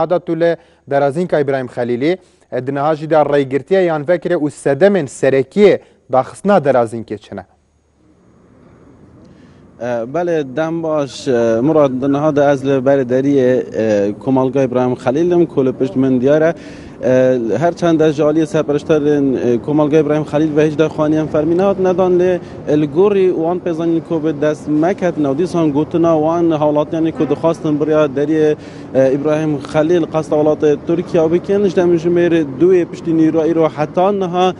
هذا طول درازين كإبراهيم خليلي دنهاجي دار ريجرتيا يعني فكرة والسدمن سركية داخسنا درازين كيتشنا. بله دم باش مراد هذا ازل برداری کمالگاه ابراهیم خلیلم کل پشت من دیاره هر چند جالی سپرشترین کمالگاه ابراهیم خلیل و هجده خانی هم فرمینات ندان لی الگوری وان پیزانی که به دست مکت نودیسان گوتنا وان حالات یعنی که دخواستن برای دری ابراهیم خلیل قصد حالات ترکیه بکنش دم جمعیر دوی پشتی نیروی رو حتی نها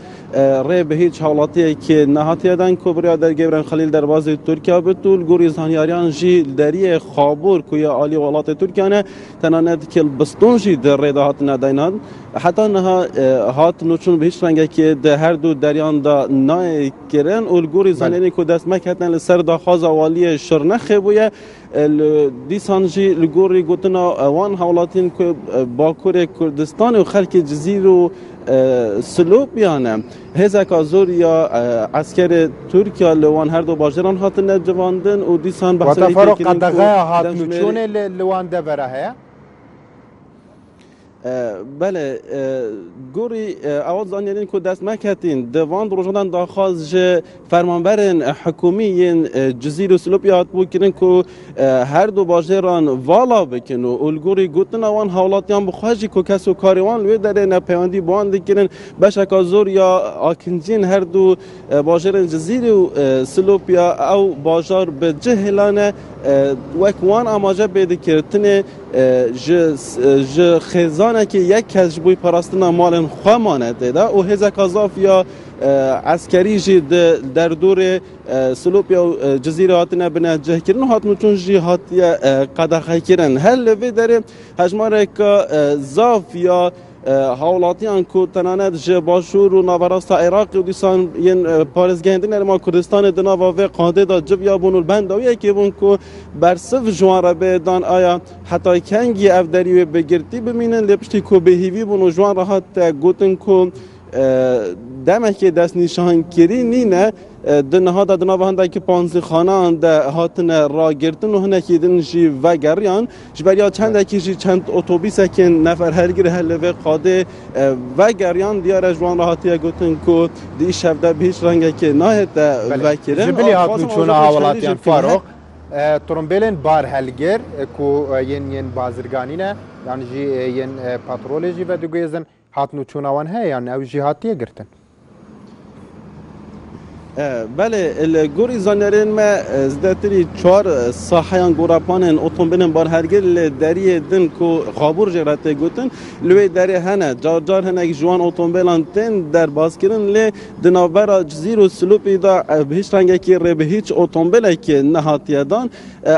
ری به هیچ حالاتی که نهاتی دن که برای درگاه ابراهیم خلیل در باز ترکیه بتول گوری زانیاریان جی دری خابور که عالی ولات ترکیه نه تنانت که بستون جی در ریدهات ندیناد حتی نه هات نوچون به هیچ رنگی که ده هر دو دریان دا نای کرن الگوری زنانی که دست مکتن لسر داخواز والی شرنخه بویه دیسانجی الگوری گوتنا وان حالاتین که باکور کردستان و خلک جزیرو سلوپیانه هزکا زور یا عسکر ترکیه لوان هر دو باجران هاتن جواندن و دیسان بحثی که فرق قدغه هات نوچون لوان ده بره بله گوری اول زانیارین که دست مکتین دوان روزان داخواز فرمانبرن حکومی جزیره سلوپیات بود کردن که هر دو باجران والا بکن و الگوری گوتن وان حالاتیان بخواهی که کس و کاریوان لوی داره نپیوندی باند کردن بشکا زور یا آکنجین هر دو باجران جزیره سلوپیا او باجار به جهلانه وکوان آماجه بیده کردن ج خزانه که یک کس بوی پراستنا مال خوامانه دیده و هزک ازاف یا عسکری جی در دور سلوپیا و جزیره هاتنه بنا جه کرن هاتنو چون جی هاتیه قدخه کرن هل لوی داره هجماره که زاف یا حالاتیان که تنانت جباشور و نوراست عراق و دیسان ین پارزگهندین ما کردستان دناوا و قاده دا جبیا بونول بنداویه که بون که برصف جوان به دان آیا حتی کنگی افداری و بگرتی بمینن لپشتی که بهیوی بونو جوان راحت گوتن که دمه که دست نشان کری نینه دنها دا دنها هنده که پانزی خانه ده هاتن را گرتن و هنه که دن جی و گریان جبریا چند که جی چند اتوبیس که نفر هرگیر هلوه قاده و گریان دیار جوان را هاتیه گوتن که دی شفده به هیچ رنگه که ناهد و کرن جبلی هاتن چونه حوالاتیان فاروق ترمبیلن بار هلگر که ین بازرگانینه یعنی جی ین پاترولجی و دوگیزن هاتنو چونه وان ها یعنی او جی هاتیه گرتن بله الگوری زانیارین ما زدتری چهار ساحیان گوراپانن اتومبیلن بار هرگل دری دن کو خابور جرات گوتن لوی دری هنه جار جار هنه جوان اتومبیلان تن در باز کردن ل دناور جزیره سلوپی دا به هیچ رنگی که به هیچ اتومبیلی که نهاتیه دان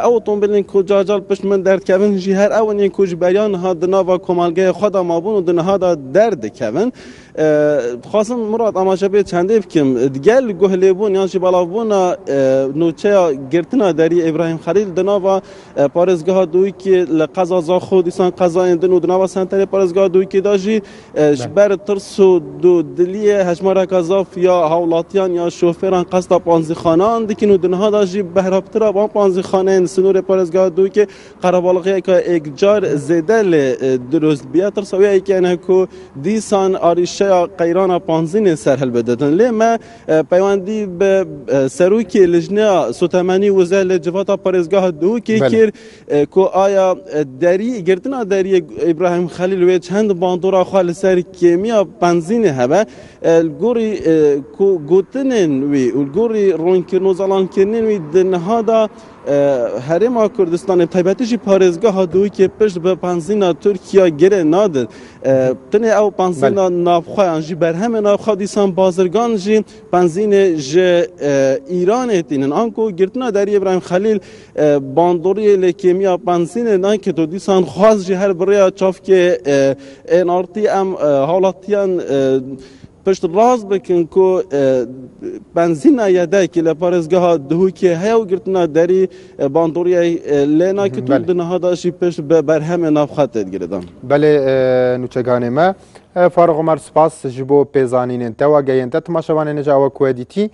او اتومبیلن کو جار جار پشت من درد کردن جی هر اون یک کوچ بیان ها دناوا کمالگاه خدا مابون و دنها دا درد کردن خواستم مراد آماده به چنده بکم دیگل گهلیبون یعنی بالابون نوچه گرتنا دری ابراهیم خلیل دنوا پارزگاه دوی که لقضا زا خودیسان قضا اندن و دنوا سنتر پارزگاه دوی که داشی بر ترس و دو دلیه هجماره قذاف یا حولاتیان یا شوفران قصد پانزی خانه دیکن و دنها داشی بهرابتر با پانزی خانه سنور پارزگاه دوی که قربالغی که اگجار زدل درست بیا ترس وی که نه کو دیسان آریشه قیران پانزین سرحل بدادن لی ما پیوندی به سروکی لجنه سوتمانی وزل جواتا پارزگاه دو که کر که آیا دری گرتنا دری ابراهیم خلیل و چند باندورا خال سر کیمیا بنزین هبه الگوری که گوتنن وی الگوری رونکرنو زلان کنن وی دنها دا هرما کردستان تایبتیجی پارزگاه دوی که پشت به بنزین ترکیه گره نادد تنه او بنزین نافخواه انجی بر همه نافخواه دیسان بازرگان جی بنزین جه ایران اتینن آنکو گرتنا داری ابراهیم خلیل باندوری لکیمیا بنزین نان که تو دیسان خواست جی هر برای چاف که انارتی ام حالاتیان پشت راز بکن که بنزین یاده که لپارزگاه دهو که هیو گرتنا داری باندوری لینا که تو دنها داشی پشت بر همه نافخات گردن بله نوچگانه ما فارغ عمر سپاس جبو پیزانین انتا و گینتا تماشاوان نجا و کویدیتی